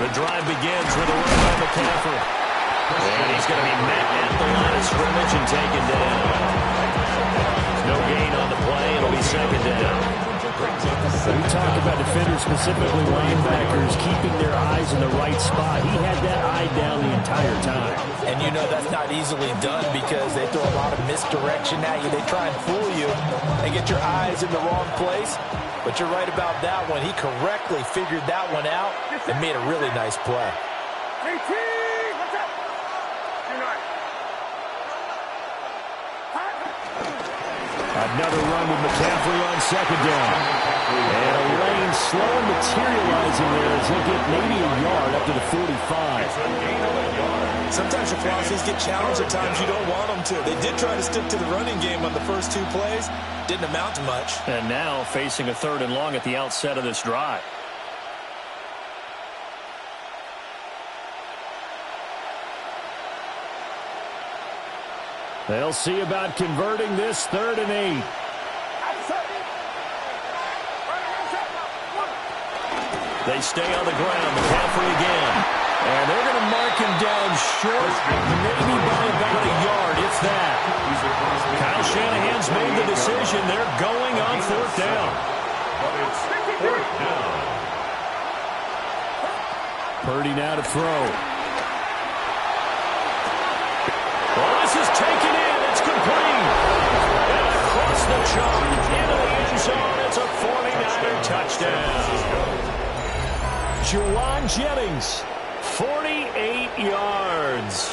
The drive begins with a run by McCaffrey. And he's going to be met at the line of scrimmage and taken down. No gain on the play. It'll be second down. We talk about defenders, specifically linebackers, keeping their eyes in the right spot. He had that eye down the entire time. And you know that's not easily done because they throw a lot of misdirection at you. They try and fool you and get your eyes in the wrong place. But you're right about that one. He correctly figured that one out and made a really nice play. Another run with McCaffrey on second down. And a lane slow materializing there as he'll get maybe a yard up to the 45. Sometimes your philosophies get challenged at times you don't want them to. They did try to stick to the running game on the first two plays. Didn't amount to much. And now facing a 3rd and long at the outset of this drive. They'll see about converting this 3rd and 8. They stay on the ground. McCaffrey again. And they're going to mark him down short, maybe by about a yard, if that. Kyle Shanahan's made the decision. They're going on 4th down. But it's 4th down. Purdy now to throw. Well, this is taken in. It's complete. And across the chalk into the end zone. It's a 49er touchdown. Juwan Jennings, 48 yards.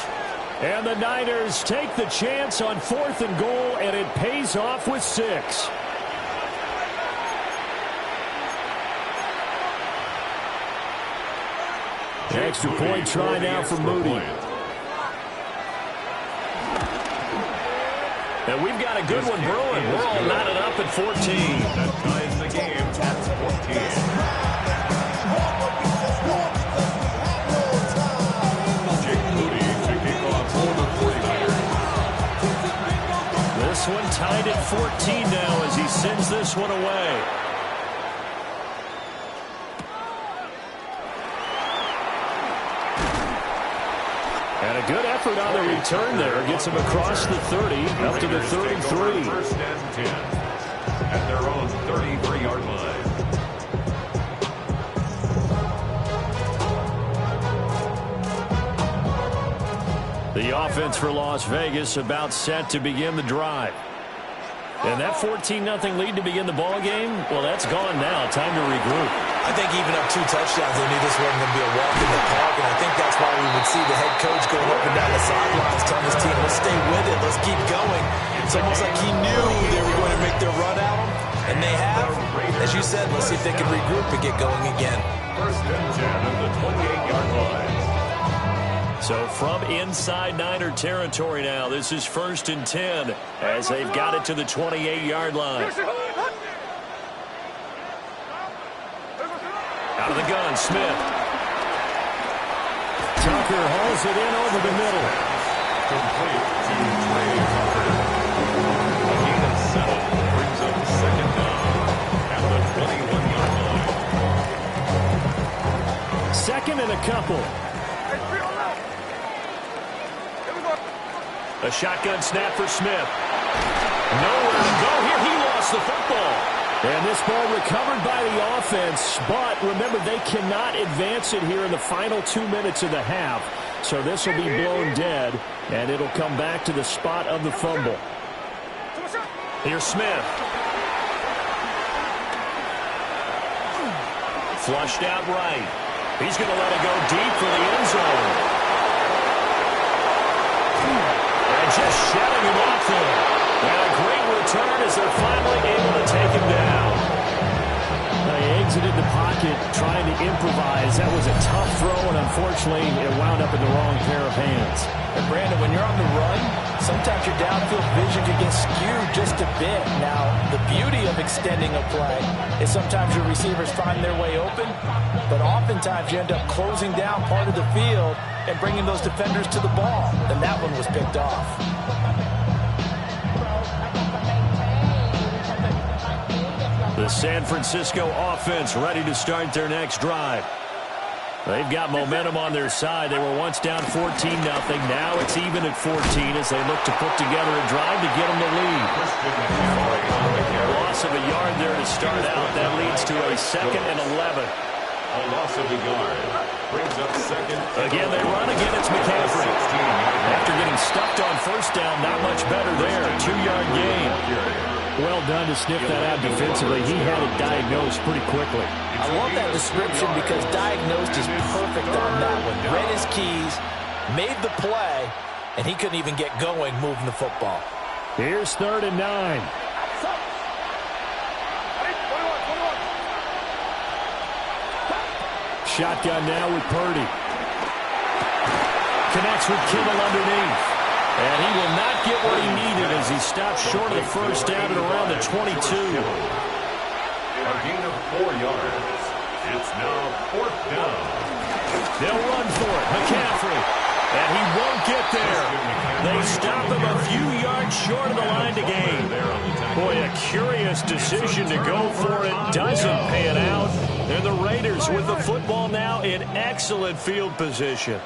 And the Niners take the chance on 4th and goal, and it pays off with 6. Extra point try now for Moody. And we've got a good one brewing. We're all knotted up at 14. That ties the game at 14. This one tied at 14 now as he sends this one away. And a good effort on the return there. Gets him across the 30, up to the 33. 1st and 10 at their own 33-yard line. The offense for Las Vegas about set to begin the drive. And that 14-0 lead to begin the ball game, well, that's gone now. Time to regroup. I think even up 2 touchdowns, they knew this wasn't going to be a walk in the park, and I think that's why we would see the head coach going up and down the sidelines telling his team, let's stay with it, let's keep going. It's almost like he knew they were going to make their run at him, and they have. As you said, let's see if they can regroup and get going again. 1st and 10 at the 28-yard line. So from inside Niner territory now, this is 1st and 10 as they've got it to the 28-yard line. Out of the gun, Smith. Tucker hauls it in over the middle. Complete to Trey Tucker. A gain of 7 brings up 2nd down at the 21-yard line. 2nd and a couple. A shotgun snap for Smith. Nowhere to go here. He lost the football. And this ball recovered by the offense, but remember, they cannot advance it here in the final 2 minutes of the half. So this will be blown dead, and it'll come back to the spot of the fumble. Here's Smith. Flushed out right. He's going to let it go deep for the end zone. And just shutting him off there. And a great return as they're finally able to take him down. They exited the pocket trying to improvise. That was a tough throw, and unfortunately, it wound up in the wrong pair of hands. And Brandon, when you're on the run, sometimes your downfield vision can get skewed just a bit. Now, the beauty of extending a play is sometimes your receivers find their way open, but oftentimes you end up closing down part of the field and bringing those defenders to the ball. And that one was picked off. The San Francisco offense ready to start their next drive. They've got momentum on their side. They were once down 14-0. Now it's even at 14 as they look to put together a drive to get them the lead. Loss of a yard there to start out. That leads to a 2nd and 11. A loss of a yard brings up 2nd. Again, they run. Again, it's McCaffrey. After getting stuffed on first down, not much better there. 2-yard gain. Well done to sniff that out defensively. He had it diagnosed pretty quickly. I love that description because diagnosed is perfect on that one. Read his keys, made the play, and he couldn't even get going moving the football. Here's 3rd and 9. Shotgun now with Purdy. Connects with Kittle underneath. And he will not get what he needed as he stops short of the first down at around the 22. A gain of 4 yards. It's now 4th down. They'll run for it. McCaffrey. And he won't get there. They stop him a few yards short of the line to gain. Boy, a curious decision to go for it. Doesn't pan out. And the Raiders with the football now in excellent field position.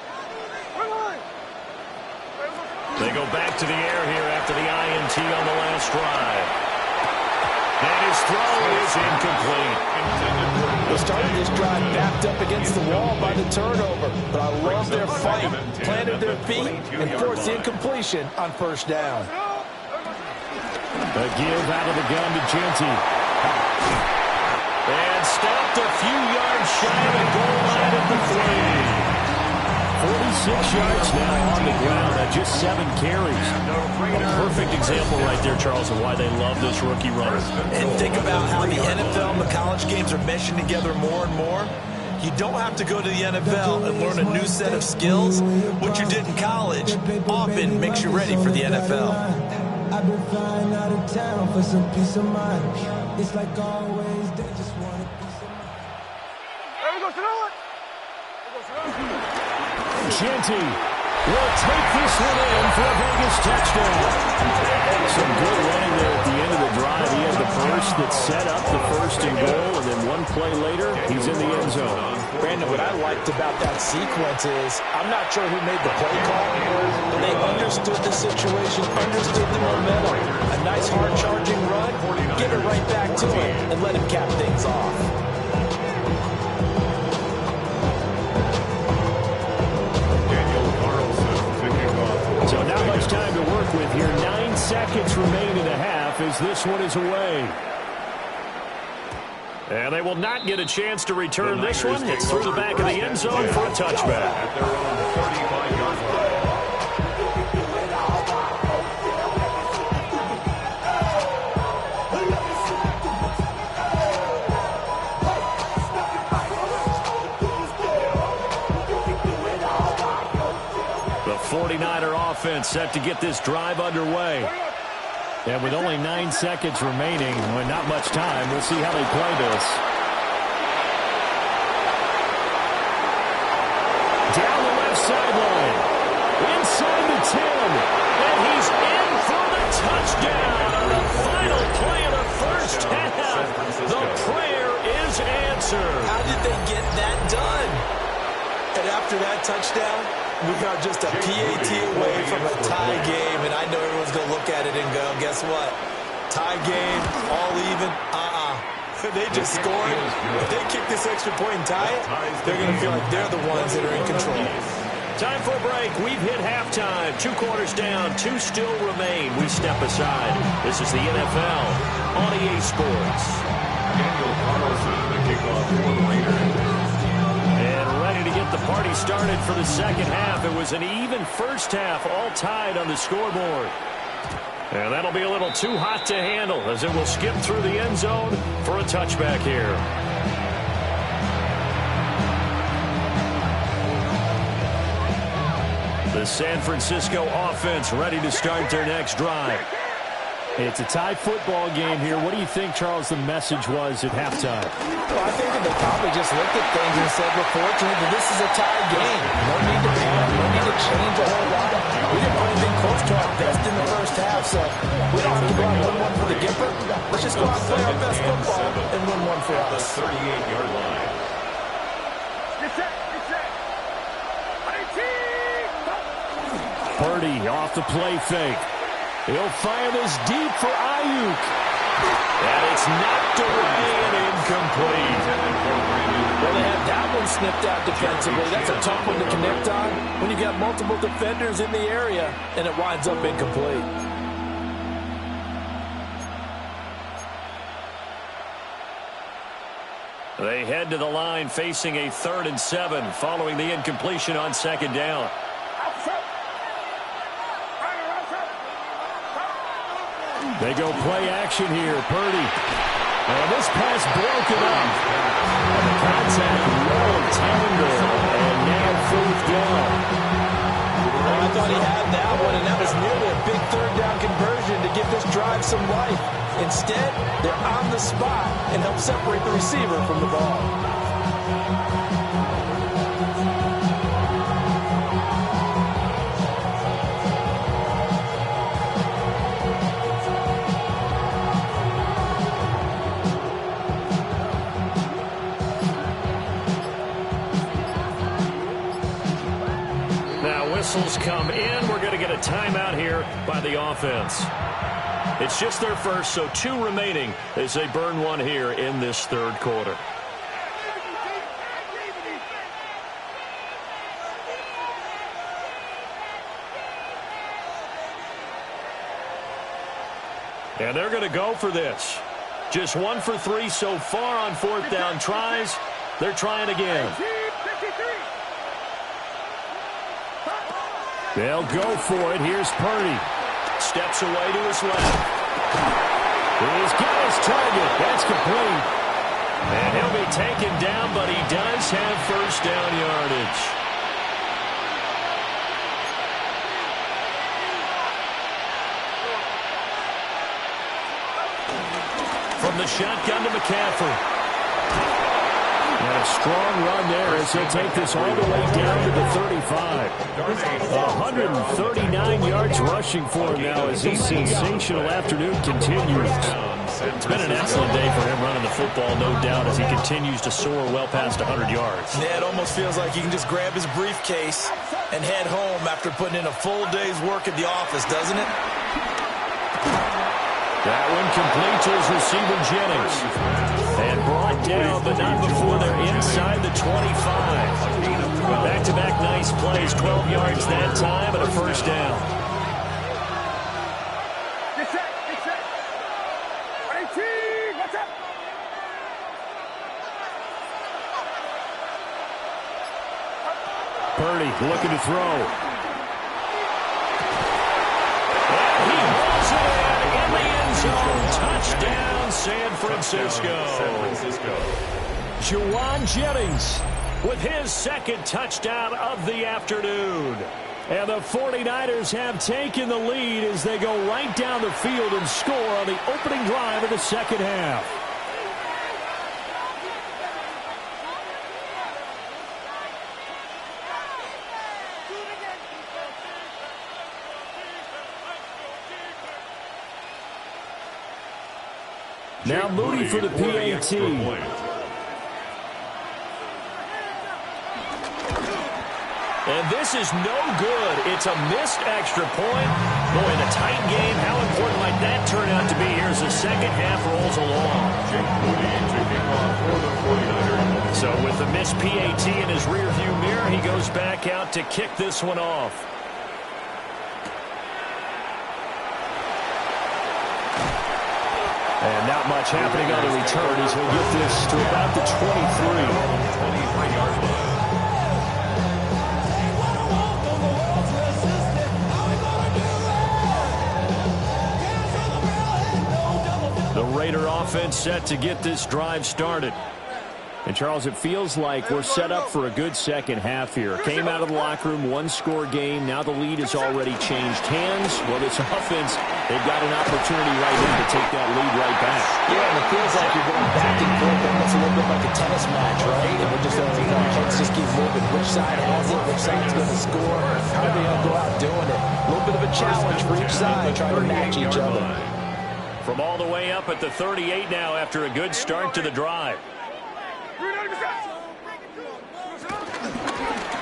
They go back to the air here after the INT on the last drive. And his throw is incomplete. They started this drive backed up against the wall by the turnover. But I love their fight. Planted their feet and forced incompletion on first down. A give out of the gun to Genty. And stopped a few yards shy of the goal line at the 3. 46 yards now on the ground at just 7 carries. A perfect example right there, Charles, of why they love this rookie runner. And think about how the NFL and the college games are meshing together more and more. You don't have to go to the NFL and learn a new set of skills. What you did in college often makes you ready for the NFL. I've been flying out of town for some peace of mind. It's like always, they just want a piece of mind. Genty will take this one in for a Vegas touchdown. Some good running there at the end of the drive. He had the burst that set up the 1st and goal, and then one play later, he's in the end zone. Brandon, what I liked about that sequence is I'm not sure who made the play call, but they understood the situation, understood the momentum. A nice hard-charging run, give it right back to him, and let him cap things off. So not much time to work with here. 9 seconds remain in the half as this one is away. And they will not get a chance to return this one. It's through the back of the end zone for a touchback. At their own 35-yard line. The 49er offense set to get this drive underway. And with only 9 seconds remaining, well, not much time, we'll see how they play this. Down the left sideline. Inside the 10. And he's in for the touchdown on the final play of the first half. The prayer is answered. How did they get that done? And after that touchdown, we got just a PAT away from a tie game, and I know everyone's going to look at it and go, guess what? Tie game, all even, They just scored. If they kick this extra point and tie it, they're going to feel like they're the ones that are in control. Time for a break. We've hit halftime. 2 quarters down. 2 still remain. We step aside. This is the NFL on EA Sports. Daniel Carlson, the kickoff for the Raiders. And ready to get the party started for the second half. It was an even first half, all tied on the scoreboard. And that'll be a little too hot to handle as it will skip through the end zone for a touchback here. The San Francisco offense ready to start their next drive. It's a tie football game here. What do you think, Charles, the message was at halftime? Well, I think that they probably just looked at things and said, we're fortunate that this is a tie game. No need to panic. No need to change a whole lot. We didn't put anything close to our best in the first half, so we don't have to go out and win one for the Gipper. Let's just go out and play our best football and win one for us. The 38-yard line. Get set, get set. Purdy off the play fake. He'll fire this deep for Ayuk. And it's knocked away and incomplete. Well, they have that one snipped out defensively. That's a tough one to connect on when you've got multiple defenders in the area, and it winds up incomplete. They head to the line facing a 3rd and 7 following the incompletion on 2nd down. They go play action here. Purdy. And this pass broken up. And the contact won't tangle. And now 4th down. Well, I thought he had that one, and that was nearly a big 3rd down conversion to give this drive some life. Instead, they're on the spot and help separate the receiver from the ball. Whistles come in. We're going to get a timeout here by the offense. It's just their first, so 2 remaining as they burn one here in this 3rd quarter. And they're going to go for this. Just 1 for 3 so far on 4th down tries. They're trying again. They'll go for it. Here's Purdy. Steps away to his left. He's got his target. That's complete. And he'll be taken down, but he does have 1st down yardage. From the shotgun to McCaffrey. And a strong run there as he'll take this all the way down to the 35. 139 yards rushing for him now as his sensational afternoon continues. It's been an excellent day for him running the football, no doubt, as he continues to soar well past 100 yards. Yeah, it almost feels like he can just grab his briefcase and head home after putting in a full day's work at the office, doesn't it? That one complete to his receiver, Jennings. And brought down, but not before they're inside the 25. Back-to-back nice plays, 12 yards that time, and a 1st down. Purdy looking to throw. And he rolls it in the end zone. Touchdown, San Francisco. Juwan Jennings with his 2nd touchdown of the afternoon. And the 49ers have taken the lead as they go right down the field and score on the opening drive of the 2nd half. Now Moody for the PAT. And this is no good. It's a missed extra point. Boy, in a tight game, how important might that turn out to be here as the 2nd half rolls along. So with the missed PAT in his rearview mirror, he goes back out to kick this one off. And not much happening on the return as he'll get this to about the 23-yard line. The Raider offense set to get this drive started. And, Charles, it feels like we're set up for a good 2nd half here. Came out of the locker room, 1-score game. Now the lead has already changed hands. Well, this offense, they've got an opportunity right now to take that lead right back. Yeah, and it feels like you're going back and forth. Almost a little bit like a tennis match, right? And we're just heads just keep moving. Which side has it? Which side's going to score? How are they going to go out doing it? A little bit of a challenge for each side, trying to match each other. From all the way up at the 38 now after a good start to the drive.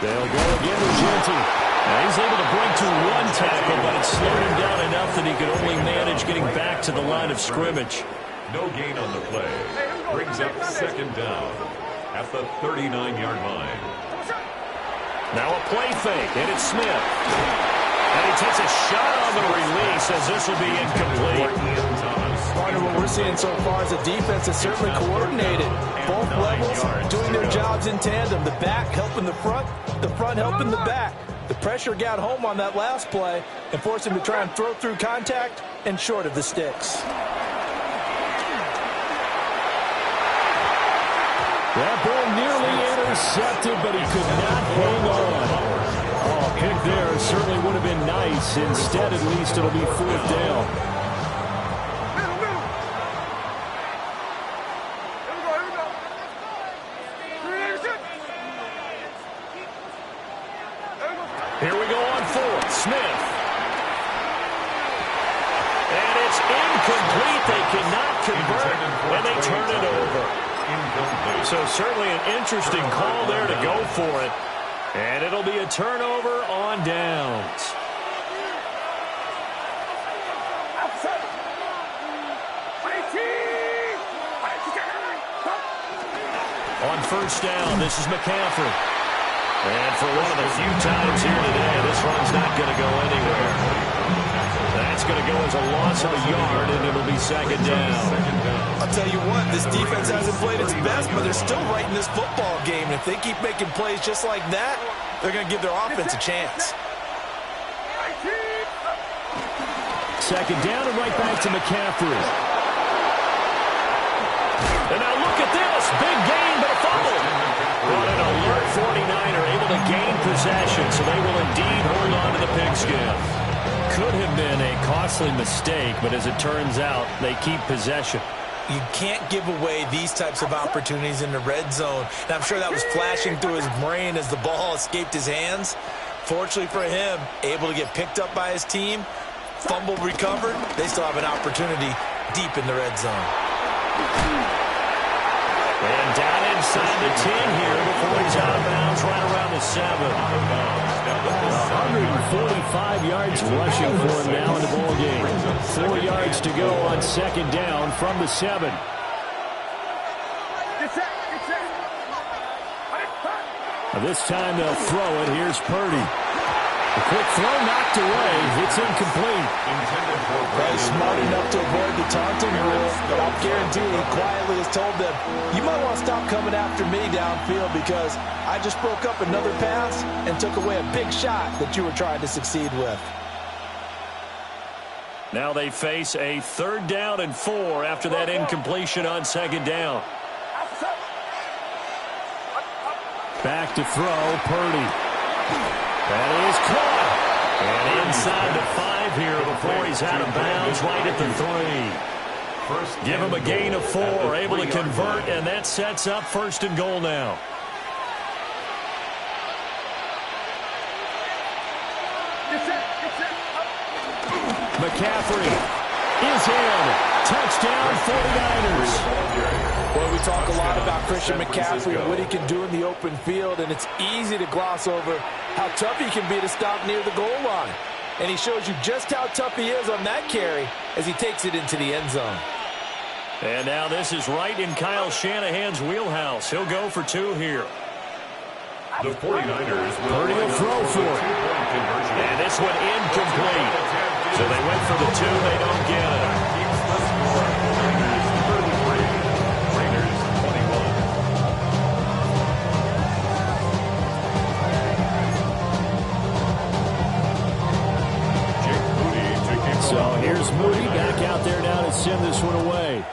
They'll go again with Genty. Now he's able to break to one tackle, but it slowed him down enough that he could only manage getting back to the line of scrimmage. No gain on the play. Brings up second down at the 39-yard line. Now a play fake, and it's Smith. And he takes a shot on the release as this will be incomplete. Part of what we're seeing so far is the defense is certainly coordinated. Both levels doing their jobs in tandem. The back helping the front helping the back. The pressure got home on that last play and forced him to try and throw through contact and short of the sticks. That ball nearly intercepted, but he could not hang on. Oh, a pick there certainly would have been nice. Instead, at least, it'll be fourth down. Here we go on fourth. Smith. And it's incomplete. They cannot convert, and they turn it over. So certainly an interesting call there to go for it. And it'll be a turnover on downs. On first down, this is McCaffrey. And for one of the few times here today, this run's not going to go anywhere. That's going to go as a loss of a yard, and it'll be second down. I'll tell you what, this defense hasn't played its best, but they're still right in this football game. And if they keep making plays just like that, they're going to give their offense a chance. Second down and right back to McCaffrey. And now look at this. Big gain, but a fumble. But an alert 49er able to gain possession, so they will indeed hold on to the pigskin. Could have been a costly mistake, but as it turns out, they keep possession. You can't give away these types of opportunities in the red zone. And I'm sure that was flashing through his brain as the ball escaped his hands. Fortunately for him, able to get picked up by his team, fumble recovered. They still have an opportunity deep in the red zone. And down inside the 10 here before he's out of bounds right around the 7. 145 yards rushing for him now in the ball game. 4 yards to go on second down from the 7. This time they'll throw it. Here's Purdy. A quick throw knocked away. It's incomplete. Probably smart enough to avoid the taunting rule, but I'll guarantee he quietly has told them, you might want to stop coming after me downfield because I just broke up another pass and took away a big shot that you were trying to succeed with. Now they face a 3rd down and 4 after that incompletion on second down. Back to throw, Purdy. That is caught. And inside the 5 here before he's out of bounds right at the 3. Give him a gain of 4, able to convert, and that sets up 1st and goal now. McCaffrey is in. Touchdown 49ers. Well, we talk a lot about Christian McCaffrey and what he can do in the open field, and it's easy to gloss over how tough he can be to stop near the goal line. And he shows you just how tough he is on that carry as he takes it into the end zone. And now this is right in Kyle Shanahan's wheelhouse. He'll go for 2 here. The 49ers Purdy will throw for it. And this one incomplete. So they went for the 2. They don't get it. So here's Moody back out there now to send this one away.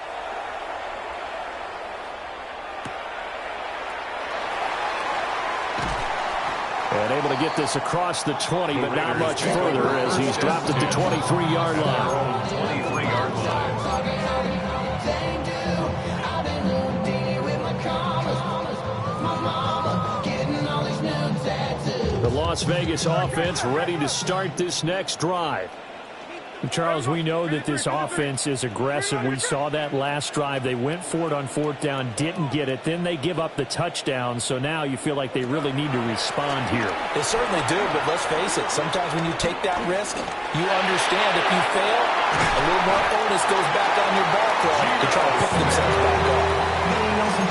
And able to get this across the 20, but not much further as he's dropped at the 23-yard line. 23-yard line. The Las Vegas offense ready to start this next drive. Charles, we know that this offense is aggressive. We saw that last drive. They went for it on fourth down, didn't get it. Then they give up the touchdown. So now you feel like they really need to respond here. They certainly do, but let's face it. Sometimes when you take that risk, you understand if you fail, a little more onus goes back on your ball club to try to pick themselves back up.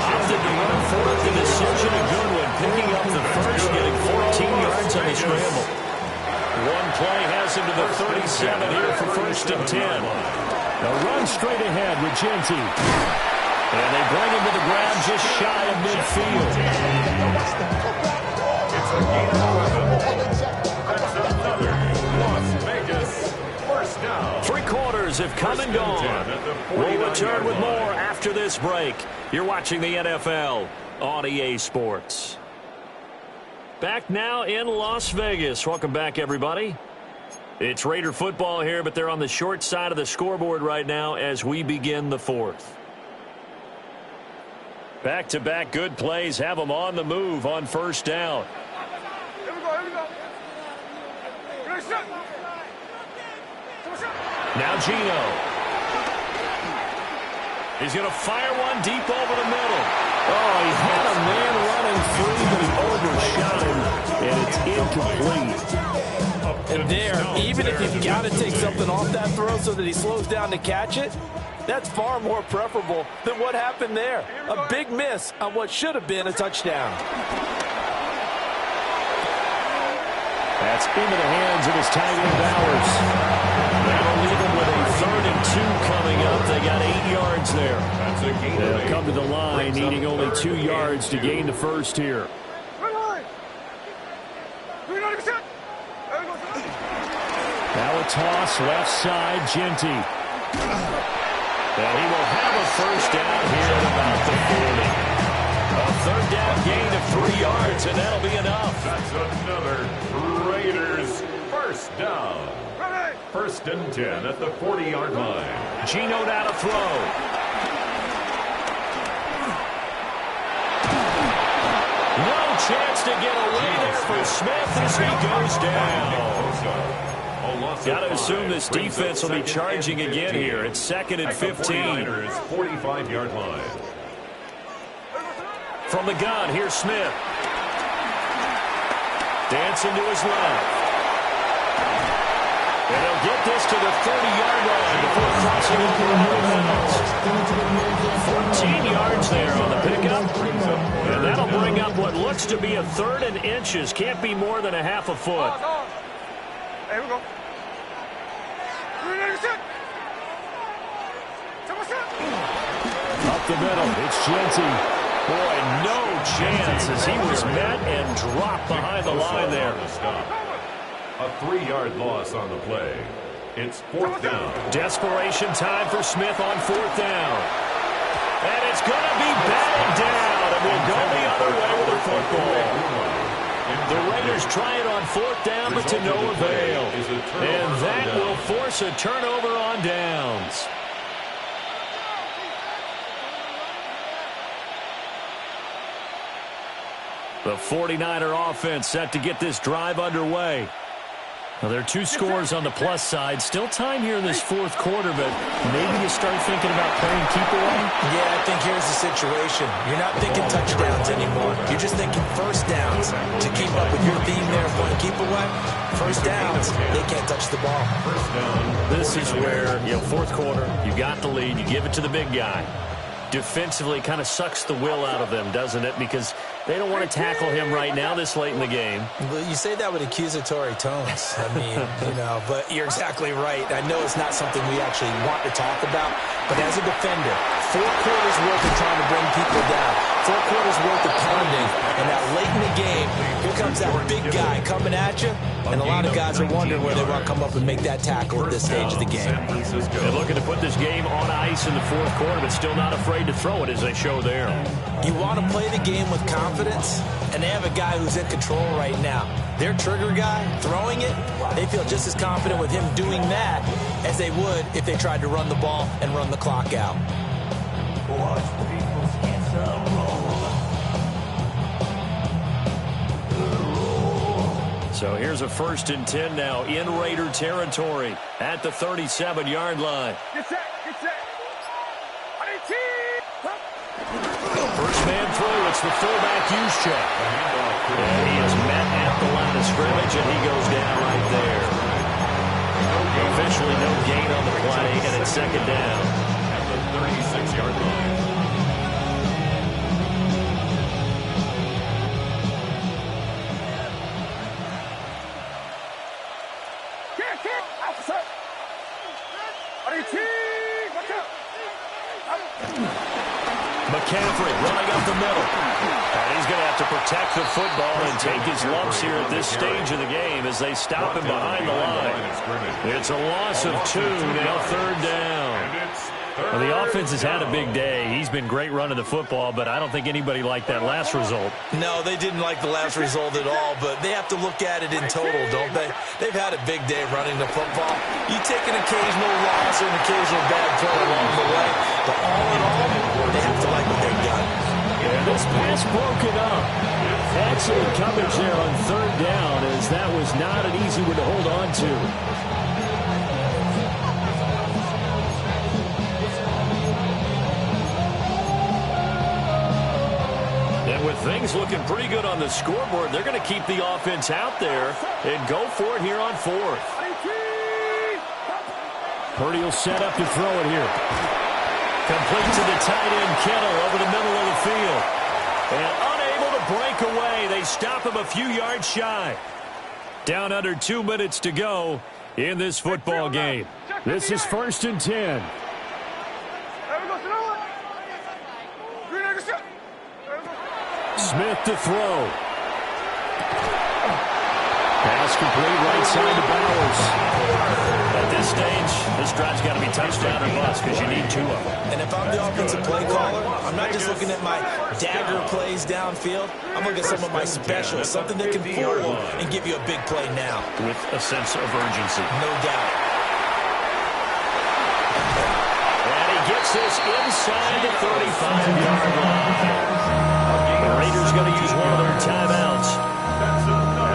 Opted to run for it. The decision a good one. Picking up the first, getting 14 yards on the scramble. One play has him to the 37 here for 1st and 10. They'll run straight ahead with Genti. And they bring him to the ground just shy of midfield. It's a gain of 11. That's another Las Vegas first down. 3 quarters have come and gone. We'll return with more after this break. You're watching the NFL on EA Sports. Back now in Las Vegas. Welcome back, everybody. It's Raider football here, but they're on the short side of the scoreboard right now as we begin the 4th. Back-to-back good plays have them on the move on 1st down. Here we go, here we go. Now Gino. He's going to fire one deep over the middle. Oh, he had a man running free, but he overshot him, and it's incomplete. And there, even if you've got to take something off that throw so that he slows down to catch it, that's far more preferable than what happened there. A big miss on what should have been a touchdown. That's into the hands of his tight end, Bowers. That'll leave him with a 3rd and 2 coming up. They got 8 yards there. That's a gain of They'll 8. come to the line, needing only 2 yards to gain the first here. Now a toss, left side, Genti. And he will have a first down here at about the 40. A 3rd down gain of 3 yards, and that'll be enough. That's another Raiders first down. 1st and 10 at the 40-yard line. Gino now to throw. No chance to get away there for Smith as he goes down. Got to assume this defense will be charging again here. It's 2nd and 15. 45-yard line. From the gun, here's Smith. Dancing to his left. And he'll get this to the 30-yard line before crossing over out of bounds. 14 yards there on the pickup. And that'll bring up what looks to be a 3rd and inches. Can't be more than a half a foot. Here we go. Up the middle, it's Genti. Boy, no chance as he was met and dropped behind the line there. A 3-yard loss on the play. It's 4th down. Desperation time for Smith on 4th down. And it's going to be batted down, and we'll go the other way with the football. The Raiders try it on 4th down, but to no avail. And that will force a turnover on downs. The 49er offense set to get this drive underway. Now, there are 2 scores on the plus side. Still time here in this 4th quarter, but maybe you start thinking about playing keep away. Yeah, I think here's the situation. You're not thinking touchdowns anymore. You're just thinking first downs. To keep up with your theme there of playing keep away, first downs, they can't touch the ball. This is where, 4th quarter, you got the lead, you give it to the big guy. Defensively kind of sucks the will out of them, doesn't it? Because they don't want to tackle him right now this late in the game. Well, you say that with accusatory tones. I mean, but you're exactly right. I know it's not something we actually want to talk about, but as a defender, 4 quarters worth of trying to bring people down, 4 quarters worth of pounding, and that late in the game, here comes that big guy coming at you, and a lot of guys are wondering where they want to come up and make that tackle at this stage of the game. They're looking to put this game on ice in the 4th quarter, but still not afraid to throw it as they show there. You want to play the game with confidence, and they have a guy who's in control right now. Their trigger guy, throwing it, they feel just as confident with him doing that as they would if they tried to run the ball and run the clock out. So here's a 1st and 10 now in Raider territory at the 37-yard line. Get set, get set. First man through, it's the fullback Juszczyk. And he is met at the line of scrimmage, and he goes down right there. Officially no gain on the play, and it's 2nd down. At the 36-yard line. McCaffrey running up the middle. And he's going to have to protect the football and take his lumps here at this stage of the game as they stop him behind the line. It's a loss of 2, now 3rd down. Well, the offense has had a big day. He's been great running the football, but I don't think anybody liked that last result. No, they didn't like the last result at all, but they have to look at it in total, don't they? They've had a big day running the football. You take an occasional loss or an occasional bad play along the way, but all in all, they have to like what they've got. And this pass broken up. Excellent coverage there on 3rd down, as that was not an easy one to hold on to. And with things looking pretty good on the scoreboard, they're going to keep the offense out there and go for it here on 4th. Purdy will set up to throw it here. Complete to the tight end, Kittle, over the middle of the field. And unable to break away. They stop him a few yards shy. Down under 2 minutes to go in this football game. This is 1st and 10. Smith to throw. Pass complete right side to Bowers. At this stage, this drive's got to be touchdown or bust because you need 2 of them. And if I'm the offensive play caller, I'm not just looking at my dagger plays downfield. I'm looking at some of my specials, something that can fool them and give you a big play now. With a sense of urgency. No doubt. And he gets this inside the 35-yard line. The Raiders going to use one of their timeouts,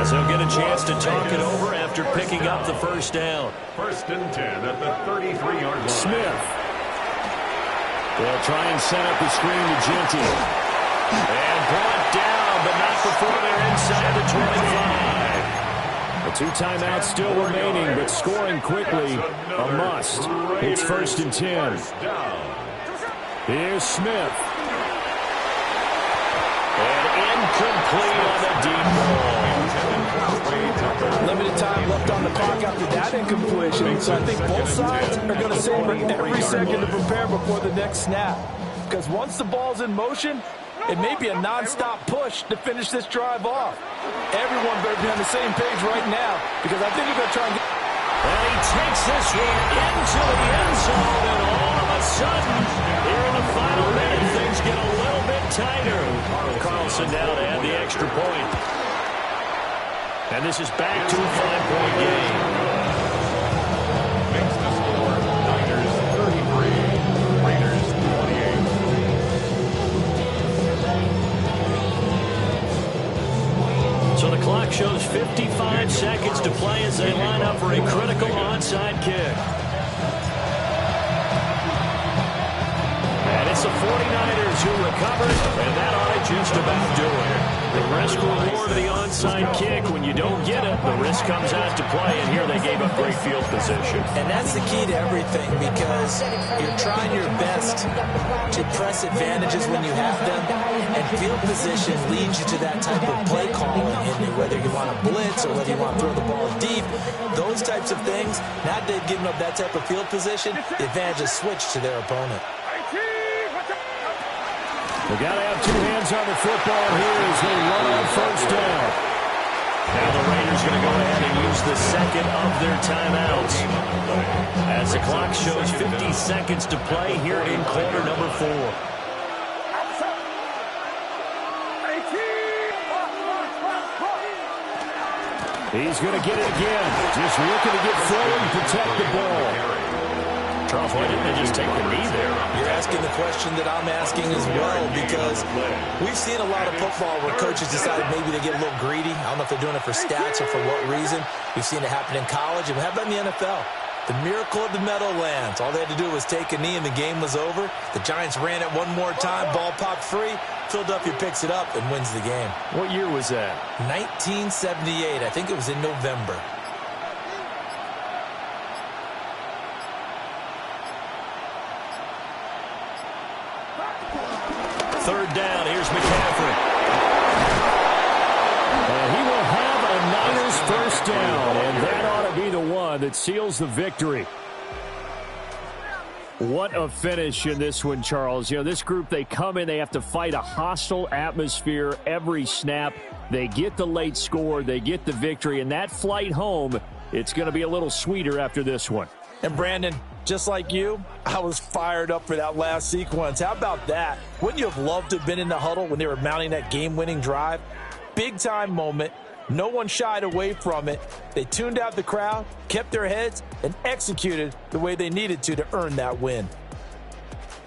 as they'll get a chance to talk it over after picking up the 1st down. 1st and 10 at the 33-yard line. Smith. They'll try and set up the screen to Genty. And brought down, but not before they're inside the 25. The 2 timeouts still remaining, but scoring quickly, a must. It's 1st and 10. Here's Smith. And incomplete on the deep ball. Limited time left on the clock after that incompletion. So I think both sides are going to savor every second to prepare before the next snap. Because once the ball's in motion, it may be a non-stop push to finish this drive off. Everyone better be on the same page right now, because I think we're going to try and get... And he takes this one into the end zone, and all of a sudden, here in the final minute, things get a little bit tighter. Carlson now to add the extra point. And this is back to a 5-point game. Makes the score Niners 33, Raiders 28. So the clock shows 55 seconds to play as they line up for a critical onside kick. And it's the 49ers who recover it, and that ought to just about do it. The risk reward of the onside kick, when you don't get it, the risk comes out to play, and here they gave up great field position. And that's the key to everything, because you're trying your best to press advantages when you have them, and field position leads you to that type of play calling, and whether you want to blitz or whether you want to throw the ball deep, those types of things. Now they've given up that type of field position, the advantage is switched to their opponent. They've got to have 2 hands on the football here as they run on 1st down. Now the Raiders going to go ahead and use the second of their timeouts, as the clock shows 50 seconds to play here in quarter number 4. He's going to get it again. Just looking to get forward and protect the ball. Charles, why didn't they just take the knee there? You're asking the question that I'm asking as well, because we've seen a lot of football where coaches decided maybe they get a little greedy. I don't know if they're doing it for stats or for what reason. We've seen it happen in college, and how about in the NFL? The miracle of the Meadowlands. All they had to do was take a knee, and the game was over. The Giants ran it one more time. Ball popped free. Philadelphia picks it up and wins the game. What year was that? 1978. I think it was in November. Third down, here's McCaffrey. And he will have a Niners first down, and that ought to be the one that seals the victory. What a finish in this one, Charles. You know, this group, they come in, they have to fight a hostile atmosphere every snap. They get the late score, they get the victory, and that flight home, it's going to be a little sweeter after this one. And Brandon, just like you, I was fired up for that last sequence. How about that? Wouldn't you have loved to have been in the huddle when they were mounting that game-winning drive? Big-time moment. No one shied away from it. They tuned out the crowd, kept their heads, and executed the way they needed to earn that win.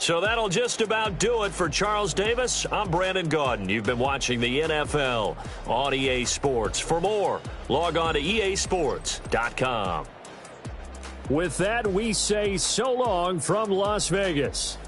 So that'll just about do it for Charles Davis. I'm Brandon Gaudin. You've been watching the NFL on EA Sports. For more, log on to easports.com. With that, we say so long from Las Vegas.